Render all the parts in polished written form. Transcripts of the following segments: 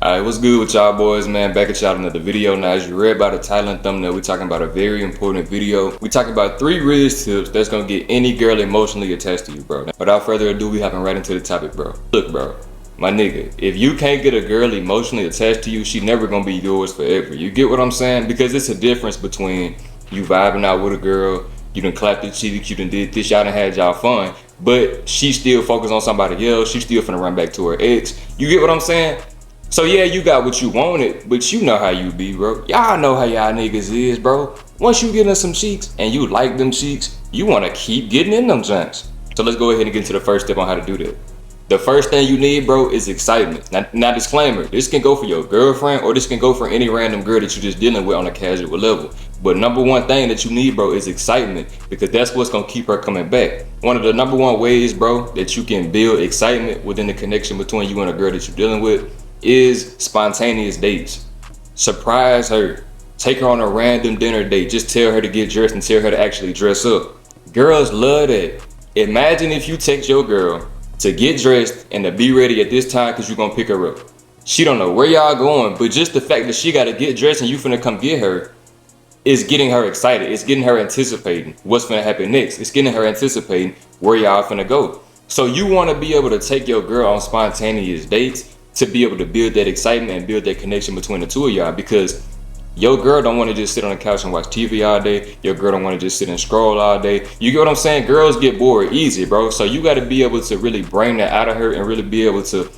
Alright, what's good with y'all boys, man? Back at y'all another video. Now, as you read by the title and thumbnail, we're talking about a very important video. We're talking about 3 Rizz tips that's gonna get any girl emotionally attached to you, bro. Now, without further ado, we hopping right into the topic, bro. Look, bro, my nigga, if you can't get a girl emotionally attached to you, she never gonna be yours forever. You get what I'm saying? Because it's a difference between you vibing out with a girl, you done clapped the cheeks, you done did this, y'all done had y'all fun, but she still focused on somebody else, she still finna run back to her ex. You get what I'm saying? So yeah, you got what you wanted, but you know how you be, bro. Y'all know how y'all niggas is, bro. Once you get in some cheeks and you like them cheeks, you wanna keep getting in them joints. So let's go ahead and get into the first step on how to do that. The first thing you need, bro, is excitement. Now disclaimer, this can go for your girlfriend or this can go for any random girl that you're just dealing with on a casual level. But number one thing that you need, bro, is excitement, because that's what's gonna keep her coming back. One of the number one ways, bro, that you can build excitement within the connection between you and a girl that you're dealing with is spontaneous dates. Surprise her. Take her on a random dinner date. Just tell her to get dressed and tell her to actually dress up. Girls love that. Imagine if you text your girl to get dressed and to be ready at this time because you're gonna pick her up. She don't know where y'all going, but just the fact that she gotta get dressed and you finna come get her is getting her excited. It's getting her anticipating what's finna happen next. It's getting her anticipating where y'all finna go. So you wanna be able to take your girl on spontaneous dates to be able to build that excitement and build that connection between the two of y'all, because your girl don't want to just sit on the couch and watch TV all day. Your girl don't want to just sit and scroll all day. You get what I'm saying? Girls get bored easy, bro. So you got to be able to really bring that out of her and really be able to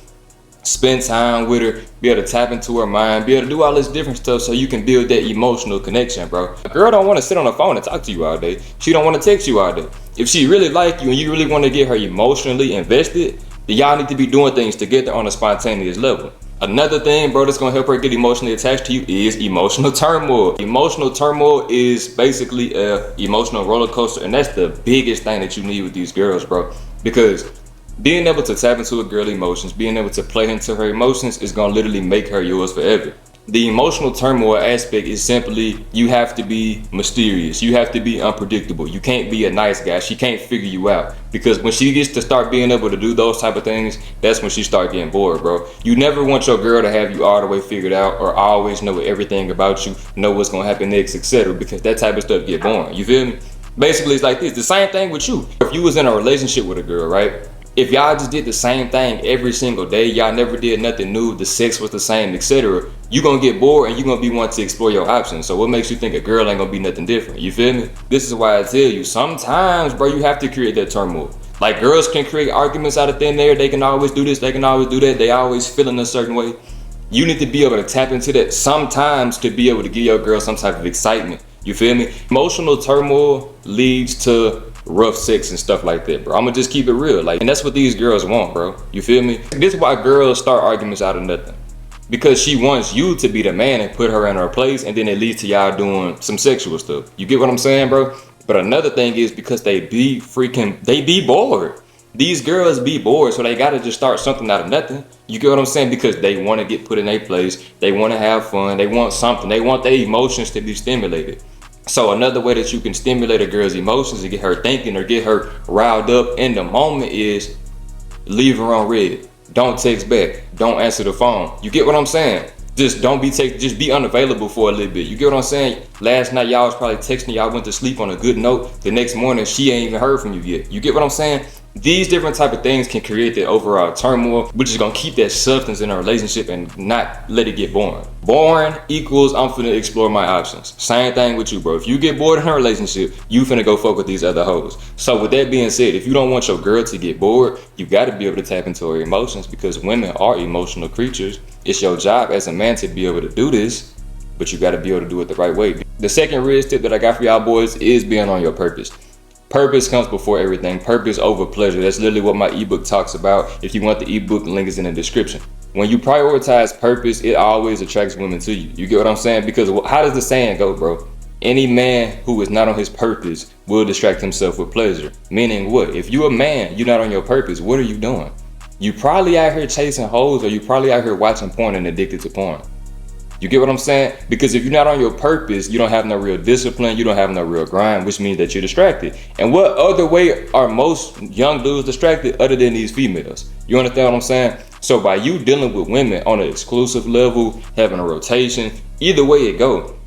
spend time with her, be able to tap into her mind, be able to do all this different stuff so you can build that emotional connection, bro. A girl don't want to sit on the phone and talk to you all day. She don't want to text you all day. If she really like you and you really want to get her emotionally invested, then y'all need to be doing things together on a spontaneous level. Another thing, bro, that's gonna help her get emotionally attached to you is emotional turmoil. Emotional turmoil is basically a emotional roller coaster, and that's the biggest thing that you need with these girls, bro. Because being able to tap into a girl's emotions, being able to play into her emotions is gonna literally make her yours forever. The emotional turmoil aspect is simply you have to be mysterious. You have to be unpredictable. You can't be a nice guy. She can't figure you out, because when she gets to start being able to do those type of things, that's when she start getting bored, bro. You never want your girl to have you all the way figured out or always know everything about you, know what's gonna happen next, etc., because that type of stuff get boring. You feel me? Basically, it's like this. The same thing with you. If you was in a relationship with a girl, right? If y'all just did the same thing every single day, y'all never did nothing new, the sex was the same, etc., you gonna get bored and you gonna be wanting to explore your options. So what makes you think a girl ain't gonna be nothing different? You feel me? This is why I tell you, sometimes, bro, you have to create that turmoil. Like, girls can create arguments out of thin air. They can always do this, they can always do that. They always feeling a certain way. You need to be able to tap into that sometimes to be able to give your girl some type of excitement. You feel me? Emotional turmoil leads to rough sex and stuff like that, bro. I'm gonna just keep it real, like, and that's what these girls want, bro. You feel me? This is why girls start arguments out of nothing, because she wants you to be the man and put her in her place, and then it leads to y'all doing some sexual stuff. You get what I'm saying, bro? But another thing is because they be bored. These girls be bored, so they gotta just start something out of nothing. You get what I'm saying? Because they want to get put in their place, they want to have fun, they want something, they want their emotions to be stimulated. So another way that you can stimulate a girl's emotions and get her thinking or get her riled up in the moment is leave her on red. Don't text back. Don't answer the phone. You get what I'm saying? Just just be unavailable for a little bit. You get what I'm saying? Last night y'all was probably texting, y'all went to sleep on a good note. The next morning she ain't even heard from you yet. You get what I'm saying? These different type of things can create that overall turmoil, which is gonna keep that substance in a relationship and not let it get boring. Boring equals I'm finna explore my options. Same thing with you, bro. If you get bored in a relationship, you finna go fuck with these other hoes. So with that being said, if you don't want your girl to get bored, you gotta be able to tap into her emotions, because women are emotional creatures. It's your job as a man to be able to do this, but you gotta be able to do it the right way. The second Rizz tip that I got for y'all boys is being on your purpose. Purpose comes before everything. Purpose over pleasure. That's literally what my ebook talks about. If you want the ebook, the link is in the description. When you prioritize purpose, it always attracts women to you. You get what I'm saying? Because how does the saying go, bro? Any man who is not on his purpose will distract himself with pleasure. Meaning what? If you're a man, you're not on your purpose, what are you doing? You probably out here chasing hoes, or you probably out here watching porn and addicted to porn. You get what I'm saying? Because if you're not on your purpose, you don't have no real discipline, you don't have no real grind, which means that you're distracted. And what other way are most young dudes distracted other than these females? You understand what I'm saying? So by you dealing with women on an exclusive level, having a rotation, either way it go,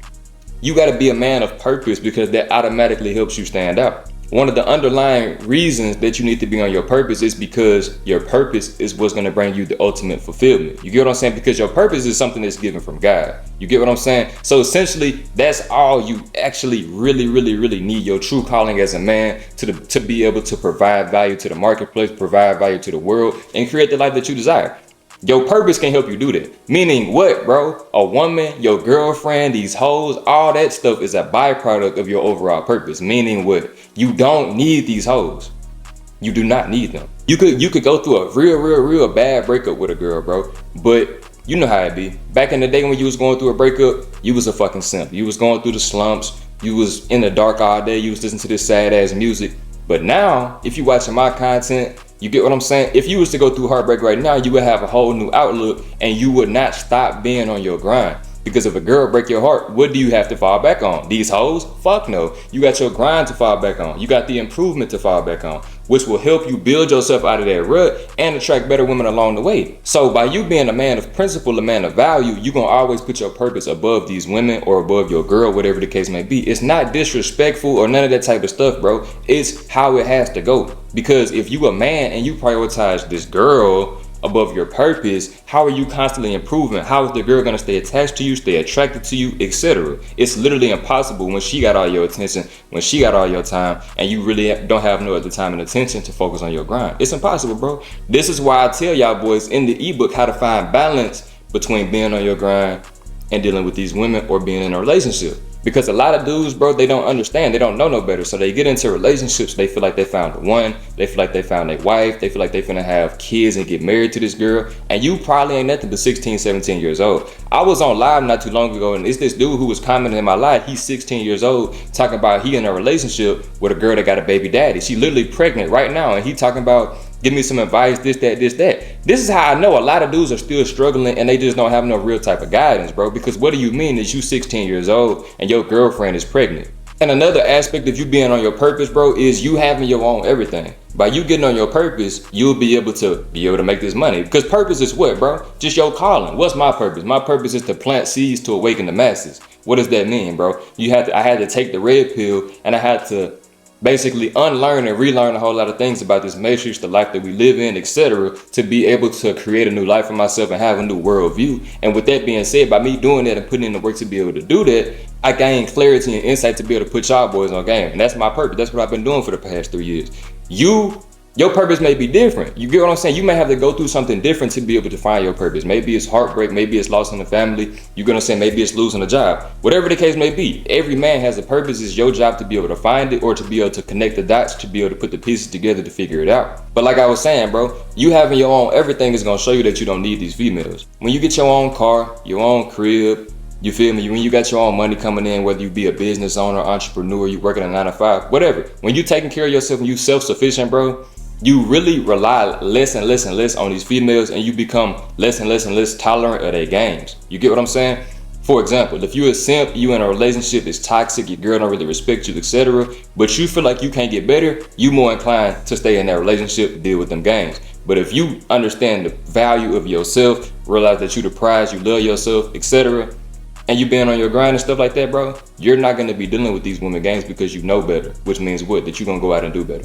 you got to be a man of purpose, because that automatically helps you stand out. One of the underlying reasons that you need to be on your purpose is because your purpose is what's going to bring you the ultimate fulfillment. You get what I'm saying? Because your purpose is something that's given from God. You get what I'm saying? So essentially, that's all you actually really need. Your true calling as a man to be able to provide value to the marketplace, provide value to the world, and create the life that you desire. Your purpose can help you do that. Meaning what, bro? A woman, your girlfriend, these hoes, all that stuff is a byproduct of your overall purpose. Meaning what? You don't need these hoes. You do not need them. You could go through a real bad breakup with a girl, bro. But you know how it be. Back in the day when you was going through a breakup, you was a fucking simp. You was going through the slumps. You was in the dark all day. You was listening to this sad ass music. But now, if you watching my content, you get what I'm saying? If you was to go through heartbreak right now, you would have a whole new outlook, and you would not stop being on your grind. Because if a girl break your heart, what do you have to fall back on? These hoes? Fuck no. You got your grind to fall back on. You got the improvement to fall back on, which will help you build yourself out of that rut and attract better women along the way. So by you being a man of principle, a man of value, you're going to always put your purpose above these women or above your girl, whatever the case may be. It's not disrespectful or none of that type of stuff, bro. It's how it has to go. Because if you a man and you prioritize this girl above your purpose, how are you constantly improving? How is the girl gonna stay attached to you, stay attracted to you, etc.? It's literally impossible when she got all your attention, when she got all your time, and you really don't have no other time and attention to focus on your grind. It's impossible, bro. This is why I tell y'all boys in the ebook how to find balance between being on your grind and dealing with these women or being in a relationship. Because a lot of dudes, bro, they don't understand. They don't know no better. So they get into relationships. They feel like they found the one. They feel like they found their wife. They feel like they finna have kids and get married to this girl. And you probably ain't nothing but 16, 17 years old. I was on live not too long ago, and it's this dude who was commenting in my live. He's 16 years old, talking about he in a relationship with a girl that got a baby daddy. She literally pregnant right now. And he talking about, give me some advice, this, that. This is how I know a lot of dudes are still struggling and they just don't have no real type of guidance, bro. Because what do you mean that you 16 years old and your girlfriend is pregnant? And another aspect of you being on your purpose, bro, is you having your own everything. By you getting on your purpose, you'll be able to make this money. Because purpose is what, bro? Just your calling. What's my purpose? My purpose is to plant seeds to awaken the masses. What does that mean, bro? I had to take the red pill, and I had to basically unlearn and relearn a whole lot of things about this matrix, the life that we live in, etc., to be able to create a new life for myself and have a new worldview. And with that being said, by me doing that and putting in the work to be able to do that, I gain clarity and insight to be able to put y'all boys on game. And that's my purpose. That's what I've been doing for the past 3 years. Your purpose may be different. You get what I'm saying? You may have to go through something different to be able to find your purpose. Maybe it's heartbreak. Maybe it's loss in the family. You're going to say maybe it's losing a job. Whatever the case may be, every man has a purpose. It's your job to be able to find it or to be able to connect the dots, to be able to put the pieces together to figure it out. But like I was saying, bro, you having your own everything is going to show you that you don't need these females. When you get your own car, your own crib, you feel me? When you got your own money coming in, whether you be a business owner, entrepreneur, you working a 9 to 5, whatever. When you taking care of yourself and you self-sufficient, bro, you really rely less and less on these females, and you become less and less tolerant of their games. You get what I'm saying? For example, if you a simp, you in a relationship, it's toxic, your girl don't really respect you, etc., but you feel like you can't get better, you more inclined to stay in that relationship, deal with them games. But if you understand the value of yourself, realize that you the prize, you love yourself, etc., and you been on your grind and stuff like that, bro, you're not going to be dealing with these women games because you know better, which means what? That you're going to go out and do better.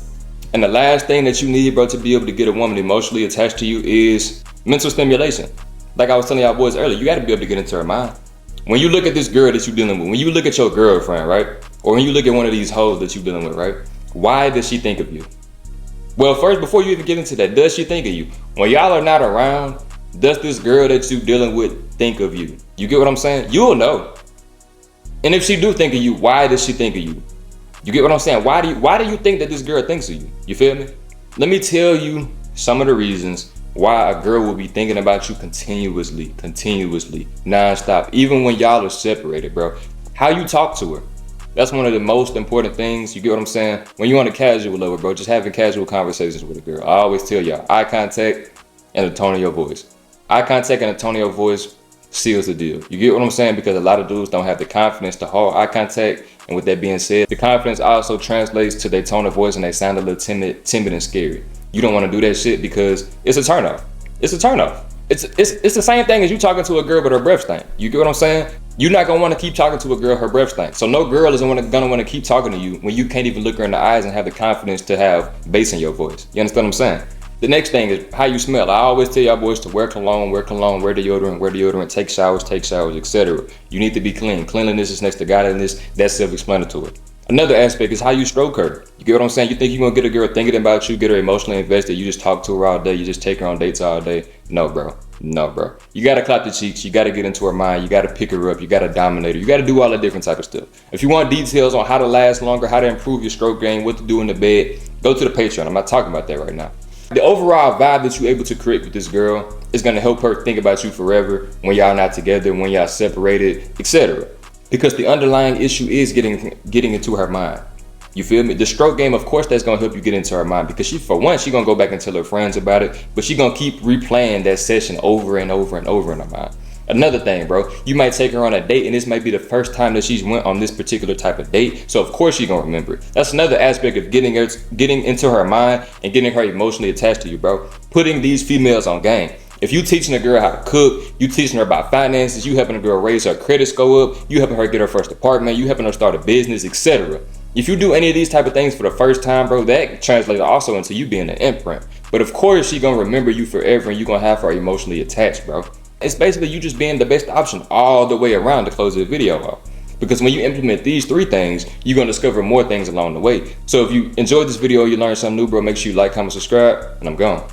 And the last thing that you need, bro, to be able to get a woman emotionally attached to you is mental stimulation. Like I was telling y'all boys earlier, you got to be able to get into her mind. When you look at this girl that you're dealing with, when you look at your girlfriend, right? Or when you look at one of these hoes that you're dealing with, right? Why does she think of you? Well, first, before you even get into that, does she think of you? When y'all are not around, does this girl that you're dealing with think of you? You get what I'm saying? You'll know. And if she do think of you, why does she think of you? You get what I'm saying? Why do you think that this girl thinks of you? You feel me? Let me tell you some of the reasons why a girl will be thinking about you continuously, nonstop, even when y'all are separated, bro. How you talk to her. That's one of the most important things. You get what I'm saying? When you're on a casual level, bro, just having casual conversations with a girl. I always tell y'all, eye contact and the tone of your voice. Eye contact and the tone of your voice seals the deal. You get what I'm saying? Because a lot of dudes don't have the confidence to hold eye contact. And with that being said, the confidence also translates to their tone of voice and they sound a little timid and scary. You don't want to do that shit because it's a turnoff. it's a turnoff. It's the same thing as you talking to a girl but her breath stink. You get what I'm saying? You're not gonna want to keep talking to a girl her breath stink. So no girl is gonna want to keep talking to you when you can't even look her in the eyes and have the confidence to have bass in your voice. You understand what I'm saying? The next thing is how you smell. I always tell y'all boys to wear cologne, wear deodorant, take showers, etc. You need to be clean. Cleanliness is next to godliness. That's self-explanatory. Another aspect is how you stroke her. You get what I'm saying? You think you're gonna get a girl thinking about you, get her emotionally invested, you just talk to her all day, you just take her on dates all day. No, bro. No, bro. You gotta clap the cheeks, you gotta get into her mind, you gotta pick her up, you gotta dominate her, you gotta do all that different type of stuff. If you want details on how to last longer, how to improve your stroke game, what to do in the bed, go to the Patreon. I'm not talking about that right now. The overall vibe that you're able to create with this girl is gonna help her think about you forever when y'all not together, when y'all separated, etc. Because the underlying issue is getting into her mind. You feel me? The stroke game, of course, that's gonna help you get into her mind because for one, she gonna go back and tell her friends about it, but she gonna keep replaying that session over and over and over in her mind. Another thing, bro, you might take her on a date and this might be the first time that she's went on this particular type of date, so of course she's gonna remember it. That's another aspect of getting into her mind and getting her emotionally attached to you, bro. Putting these females on game. If you teaching a girl how to cook, you teaching her about finances, you helping a girl raise her credit score up, you helping her get her first apartment, you helping her start a business, etc. If you do any of these type of things for the first time, bro, that translates also into you being an imprint. But of course, she gonna remember you forever and you gonna have her emotionally attached, bro. It's basically you just being the best option all the way around to close the video off. Because when you implement these 3 things, you're gonna discover more things along the way. So if you enjoyed this video, you learned something new, bro, make sure you like, comment, subscribe, and I'm gone.